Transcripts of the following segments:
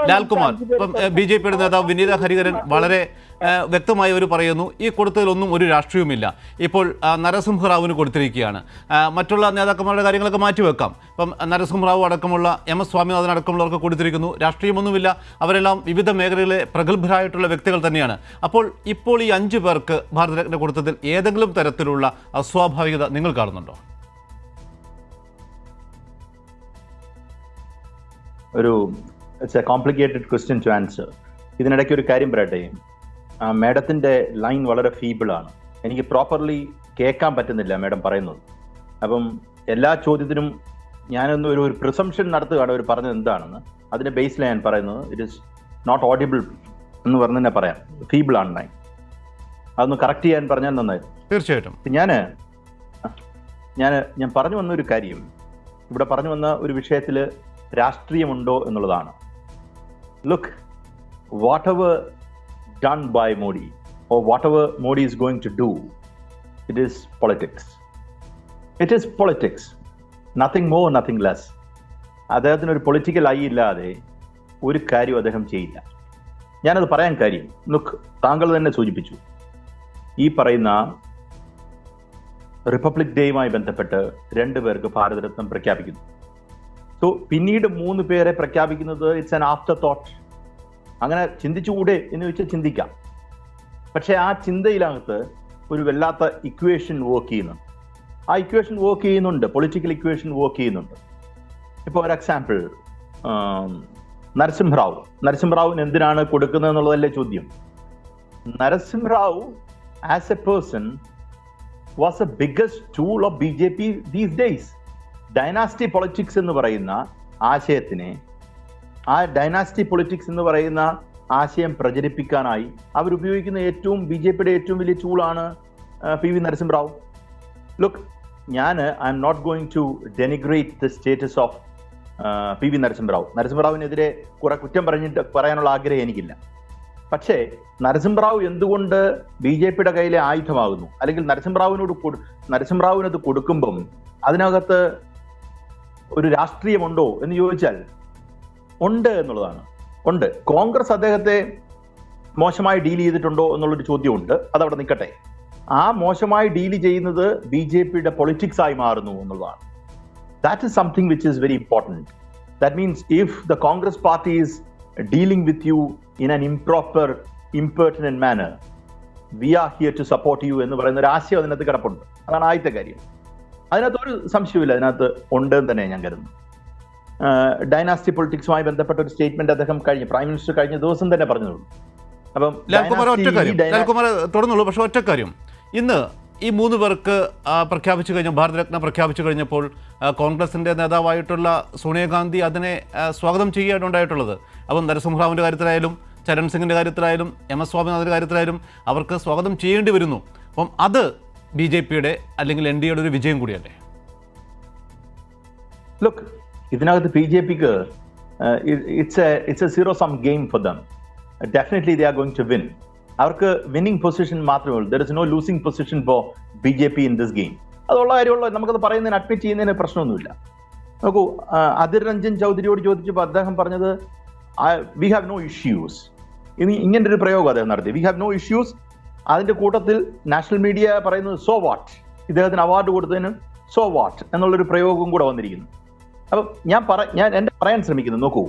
ലാൽകുമാർ, ഇപ്പം BJPയുടെ നേതാവ് വിനീത ഹരിഹരൻ വളരെ വ്യക്തമായി അവർ പറയുന്നു ഈ കൊടുത്തതിലൊന്നും ഒരു രാഷ്ട്രീയവുമില്ല. ഇപ്പോൾ നരസിംഹറാവുവിന് കൊടുത്തിരിക്കുകയാണ്. മറ്റുള്ള നേതാക്കന്മാരുടെ കാര്യങ്ങളൊക്കെ മാറ്റിവെക്കാം. ഇപ്പം നരസിംഹറാവു അടക്കമുള്ള MS സ്വാമിനാഥൻ അടക്കമുള്ളവർക്ക് കൊടുത്തിരിക്കുന്നു. രാഷ്ട്രീയമൊന്നുമില്ല. അവരെല്ലാം വിവിധ മേഖലകളിലെ പ്രഗത്ഭരായിട്ടുള്ള വ്യക്തികൾ തന്നെയാണ്. അപ്പോൾ ഇപ്പോൾ ഈ 5 പേർക്ക് ഭാരതരത്ന കൊടുത്തതിൽ ഏതെങ്കിലും തരത്തിലുള്ള അസ്വാഭാവികത നിങ്ങൾ കാണുന്നുണ്ടോ? It's a complicated question to answer. ഇതിനിടയ്ക്ക് ഒരു കാര്യം പറയട്ടെ. മാഡത്തിൻ്റെ ലൈൻ വളരെ ഫീബിളാണ്. എനിക്ക് പ്രോപ്പർലി കേൾക്കാൻ പറ്റുന്നില്ല മാഡം പറയുന്നത്. അപ്പം എല്ലാ ചോദ്യത്തിനും ഞാനൊന്ന് ഒരു പ്രിസംഷൻ നടത്തുകയാണ് അവർ പറഞ്ഞത് എന്താണെന്ന്. അതിൻ്റെ ബേസിലാണ് ഞാൻ പറയുന്നത്. ഇറ്റ് ഈസ് നോട്ട് ഓഡിബിൾ എന്ന് പറഞ്ഞ് തന്നെ പറയാം. ഫീബിളാണ് ലൈൻ. അതൊന്ന് കറക്റ്റ് ചെയ്യാൻ പറഞ്ഞാൽ നന്നായിരുന്നു. തീർച്ചയായിട്ടും. ഞാൻ പറഞ്ഞു വന്ന ഒരു കാര്യം, ഇവിടെ പറഞ്ഞു വന്ന ഒരു വിഷയത്തിൽ രാഷ്ട്രീയമുണ്ടോ എന്നുള്ളതാണ്. Look, whatever done by Modi or whatever Modi is going to do, it is politics. It is politics, nothing more nothing less. അദ്ദേഹത്തിന് ഒരു പൊളിറ്റിക്കൽ ഐ ഇല്ലാതെ ഒരു കാര്യം അദ്ദേഹം ചെയ്യില്ല. ഞാനത് പറയാൻ കാര്യം, ലുക്ക്, താങ്കൾ തന്നെ സൂചിപ്പിച്ചു, ഈ പറയുന്ന റിപ്പബ്ലിക് ഡേയുമായി ബന്ധപ്പെട്ട് 2 പേർക്ക് ഭാരതരത്നം പ്രഖ്യാപിക്കുന്നു. സോ പിന്നീട് 3 പേരെ പ്രഖ്യാപിക്കുന്നത് ഇറ്റ്സ് ആൻ ആഫ്റ്റർ തോട്ട്. അങ്ങനെ ചിന്തിച്ചുകൂടെ എന്ന് ചോദിച്ചാൽ ചിന്തിക്കാം. പക്ഷേ ആ ചിന്തയിലകത്ത് ഒരു വല്ലാത്ത ഇക്വേഷൻ വർക്ക് ചെയ്യുന്നുണ്ട്. ആ ഇക്വേഷൻ വർക്ക് ചെയ്യുന്നുണ്ട്, പൊളിറ്റിക്കൽ ഇക്വേഷൻ വർക്ക് ചെയ്യുന്നുണ്ട്. ഇപ്പോൾ ഒരു എക്സാമ്പിൾ, നരസിംഹറാവുവിന് എന്തിനാണ് കൊടുക്കുന്നത് എന്നുള്ളതല്ലേ ചോദ്യം. Narasimha Rao as A person was the biggest tool of BJP these days. Dynasty politics എന്ന് പറയുന്ന ആശയത്തിനെ, ആ ഡൈനാസ്റ്റി പൊളിറ്റിക്സ് എന്ന് പറയുന്ന ആശയം പ്രചരിപ്പിക്കാനായി അവരുപയോഗിക്കുന്ന BJPയുടെ ഏറ്റവും വലിയ ടൂളാണ് PV Narasimha Rao. Look, I am not going to denigrate the status of PV നരസിംഹറാവുവിനെതിരെ കുറെ കുറ്റം പറയാനുള്ള ആഗ്രഹം എനിക്കില്ല. പക്ഷേ നരസിംഹറാവു എന്തുകൊണ്ട് BJPയുടെ കയ്യിലെ ആയുധമാകുന്നു, അല്ലെങ്കിൽ നരസിംഹറാവുവിനത് കൊടുക്കുമ്പം അതിനകത്ത് ഒരു രാഷ്ട്രീയമുണ്ടോ എന്ന് ചോദിച്ചാൽ ഉണ്ട് എന്നുള്ളതാണ്. ഉണ്ട്. കോൺഗ്രസ് അദ്ദേഹത്തെ മോശമായി ഡീൽ ചെയ്തിട്ടുണ്ടോ എന്നുള്ളൊരു ചോദ്യമുണ്ട്. അതവിടെ നിൽക്കട്ടെ. ആ മോശമായി ഡീൽ ചെയ്യുന്നത് BJPയുടെ പൊളിറ്റിക്സ് ആയി മാറുന്നു എന്നുള്ളതാണ്. That is something which is very important. That means if the Congress party is dealing with you in an improper, impertinent manner, we are here to support you എന്ന് പറയുന്ന ഒരു ആശയം അതിനകത്ത് കിടപ്പുണ്ട്. അതാണ് ആദ്യത്തെ കാര്യം. അതിനകത്ത് ഒരു സംശയമില്ല, അതിനകത്ത് ഉണ്ടെന്ന് തന്നെ ഞാൻ കരുതുന്നു. ഡൈനാസ്റ്റി പൊളിറ്റിക്സുമായി ബന്ധപ്പെട്ട ഒരു സ്റ്റേറ്റ്മെന്റ് അദ്ദേഹം പ്രൈം മിനിസ്റ്റർ കഴിഞ്ഞ ദിവസം തന്നെ പറഞ്ഞുള്ളൂ. അപ്പം ലാൽകുമാർ തുടർന്നുള്ളൂ. പക്ഷെ ഒറ്റ കാര്യം, ഇന്ന് ഈ 3 പേർക്ക് പ്രഖ്യാപിച്ചു കഴിഞ്ഞ ഭാരതരത്ന പ്രഖ്യാപിച്ചു കഴിഞ്ഞപ്പോൾ കോൺഗ്രസിൻ്റെ നേതാവായിട്ടുള്ള സോണിയാഗാന്ധി അതിനെ സ്വാഗതം ചെയ്യുകയാണ് ഉണ്ടായിട്ടുള്ളത്. അപ്പം നരസിംഹറാവുവിൻ്റെ കാര്യത്തിലായാലും ചരൺ സിംഗിൻ്റെ കാര്യത്തിലായാലും MS സ്വാമിനാഥൻ്റെ കാര്യത്തിലായാലും അവർക്ക് സ്വാഗതം ചെയ്യേണ്ടി വരുന്നു. അപ്പം അത് BJPയുടെ അല്ലെങ്കിൽ NDAയുടെ ഒരു വിജയം കൂടിയല്ലേ? ലുക്ക്, ഇതിനകത്ത് BJPക്ക് it's a zero sum game for them. Definitely they are going to win. അവർക്ക് വിന്നിംഗ് പൊസിഷൻ മാത്രമേ ഉള്ളൂ. There is no losing position for BJP in this game. അതുള്ള കാര്യമുള്ള നമുക്കത് പറയുന്നതിന് അഡ്മിറ്റ് ചെയ്യുന്നതിന് പ്രശ്നമൊന്നുമില്ല. നോക്കൂ, അധിർ രഞ്ജൻ ചൗധരിയോട് ചോദിച്ചപ്പോൾ അദ്ദേഹം പറഞ്ഞത് വി ഹാവ് നോ ഇഷ്യൂസ്. ഇങ്ങനെ ഒരു പ്രയോഗം അദ്ദേഹം നടത്തി, വി ഹാവ് നോ ഇഷ്യൂസ്. അതിൻ്റെ കൂട്ടത്തിൽ നാഷണൽ മീഡിയ പറയുന്നത് സോ വാട്ട്, ഇദ്ദേഹത്തിന് അവാർഡ് കൊടുത്തതിന് സോ വാട്ട് എന്നുള്ളൊരു പ്രയോഗവും കൂടെ വന്നിരിക്കുന്നു. അപ്പം ഞാൻ എൻ്റെ പറയാൻ ശ്രമിക്കുന്നത്, നോക്കൂ,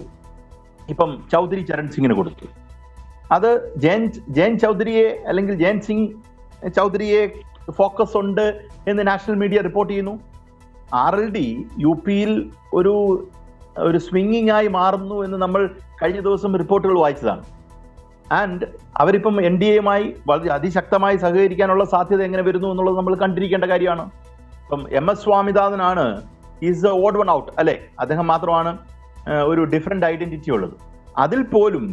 ഇപ്പം ചൗധരി ചരൺ സിംഗിന് കൊടുത്തു. അത് ജയൻ ചൗധരിയെ അല്ലെങ്കിൽ ജയൻ സിംഗ് ചൗധരിയെ ഫോക്കസ് ഉണ്ട് എന്ന് നാഷണൽ മീഡിയ റിപ്പോർട്ട് ചെയ്യുന്നു. RLD UPയിൽ ഒരു സ്വിങ്ങിങ് ആയി മാറുന്നു എന്ന് നമ്മൾ കഴിഞ്ഞ ദിവസം റിപ്പോർട്ടുകൾ വായിച്ചതാണ്. ആൻഡ് അവരിപ്പം NDAയുമായി വളരെ അതിശക്തമായി സഹകരിക്കാനുള്ള സാധ്യത എങ്ങനെ വരുന്നു എന്നുള്ളത് നമ്മൾ കണ്ടിരിക്കേണ്ട കാര്യമാണ്. ഇപ്പം MS സ്വാമിനാഥനാണ് is the odd one out, അല്ലേ? അദ്ദേഹം മാത്രമാണ് ഒരു ഡിഫറെൻ്റ് ഐഡന്റിറ്റി ഉള്ളത്. അതിൽ പോലും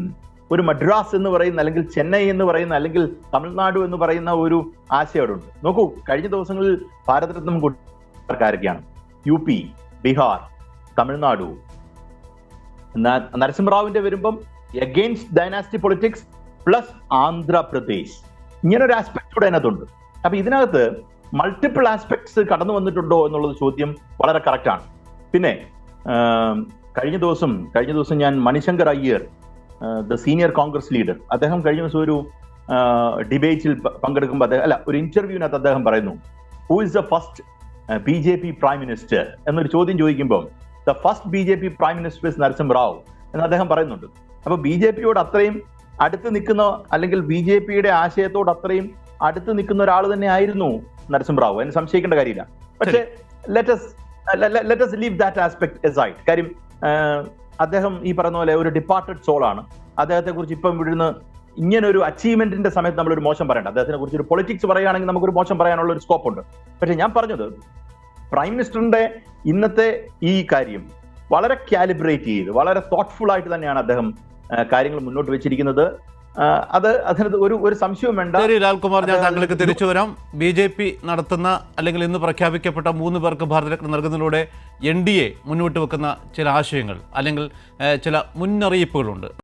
ഒരു മദ്രാസ് എന്ന് പറയുന്ന, അല്ലെങ്കിൽ ചെന്നൈ എന്ന് പറയുന്ന, അല്ലെങ്കിൽ തമിഴ്നാട് എന്ന് പറയുന്ന ഒരു ആശയം അവിടെ ഉണ്ട്. നോക്കൂ, കഴിഞ്ഞ ദിവസങ്ങളിൽ ഭാരതരത്നം ആരൊക്കെയാണ്? UP, ബീഹാർ, തമിഴ്നാടു. നരസിംഹറാവുവിന്റെ വരുമ്പം against dynasty politics plus Andhra Pradesh. ഇങ്ങനൊരു ആസ്പെക്ട് കൂടെ അതിനകത്തുണ്ട്. അപ്പൊ ഇതിനകത്ത് മൾട്ടിപ്പിൾ ആസ്പെക്ട്സ് കടന്നു വന്നിട്ടുണ്ടോ എന്നുള്ളത് ചോദ്യം വളരെ കറക്റ്റാണ്. പിന്നെ കഴിഞ്ഞ ദിവസം ഞാൻ Manishankar Iyer the senior Congress leader, അദ്ദേഹം കഴിഞ്ഞ ദിവസം ഒരു ഡിബേറ്റിൽ പങ്കെടുക്കുമ്പോൾ ഒരു ഇന്റർവ്യൂവിനകത്ത് അദ്ദേഹം പറയുന്നു, who is the first BJP prime minister എന്നൊരു ചോദ്യം ചോദിക്കുമ്പോൾ the first BJP prime minister is Narasimha Rao എന്ന് അദ്ദേഹം പറയുന്നുണ്ട്. അപ്പൊ BJPയോട് അത്രയും അടുത്ത് നിൽക്കുന്ന, അല്ലെങ്കിൽ BJPയുടെ ആശയത്തോട് അത്രയും അടുത്ത് നിൽക്കുന്ന ഒരാൾ തന്നെ ആയിരുന്നു നരസിംഹറാവു, അതിന് സംശയിക്കേണ്ട കാര്യമില്ല. പക്ഷേ let us leave that aspect aside. കാര്യം അദ്ദേഹം ഈ പറയുന്ന പോലെ ഒരു ഡിപ്പാർട്ടഡ് സോളാണ്. അദ്ദേഹത്തെ കുറിച്ച് ഇപ്പം ഇവിടുന്ന് ഇങ്ങനെ ഒരു അച്ചീവ്മെന്റിന്റെ സമയത്ത് നമ്മളൊരു മോശം പറയണ്ട. അദ്ദേഹത്തിനെ കുറിച്ച് ഒരു പൊളിറ്റിക്സ് പറയുകയാണെങ്കിൽ നമുക്കൊരു മോശം പറയാനുള്ള ഒരു സ്കോപ്പ് ഉണ്ട്. പക്ഷെ ഞാൻ പറഞ്ഞത് പ്രൈം മിനിസ്റ്ററിന്റെ ഇന്നത്തെ ഈ കാര്യം വളരെ കാലിബ്രേറ്റ് ചെയ്ത് വളരെ തോട്ട്ഫുൾ ആയിട്ട് തന്നെയാണ് അദ്ദേഹം കാര്യങ്ങൾ മുന്നോട്ട് വെച്ചിരിക്കുന്നത്. അതിനകത്ത് ഒരു സംശയവും വേണ്ട. ശരി ലാൽകുമാർ, ഞാൻ താങ്കൾക്ക് തിരിച്ചു വരാം. BJP നടത്തുന്ന അല്ലെങ്കിൽ ഇന്ന് പ്രഖ്യാപിക്കപ്പെട്ട 3 പേർക്ക് ഭാരതരത്ന നൽകുന്നതിലൂടെ NDA മുന്നോട്ട് വെക്കുന്ന ചില ആശയങ്ങൾ അല്ലെങ്കിൽ ചില മുന്നറിയിപ്പുകളുണ്ട്.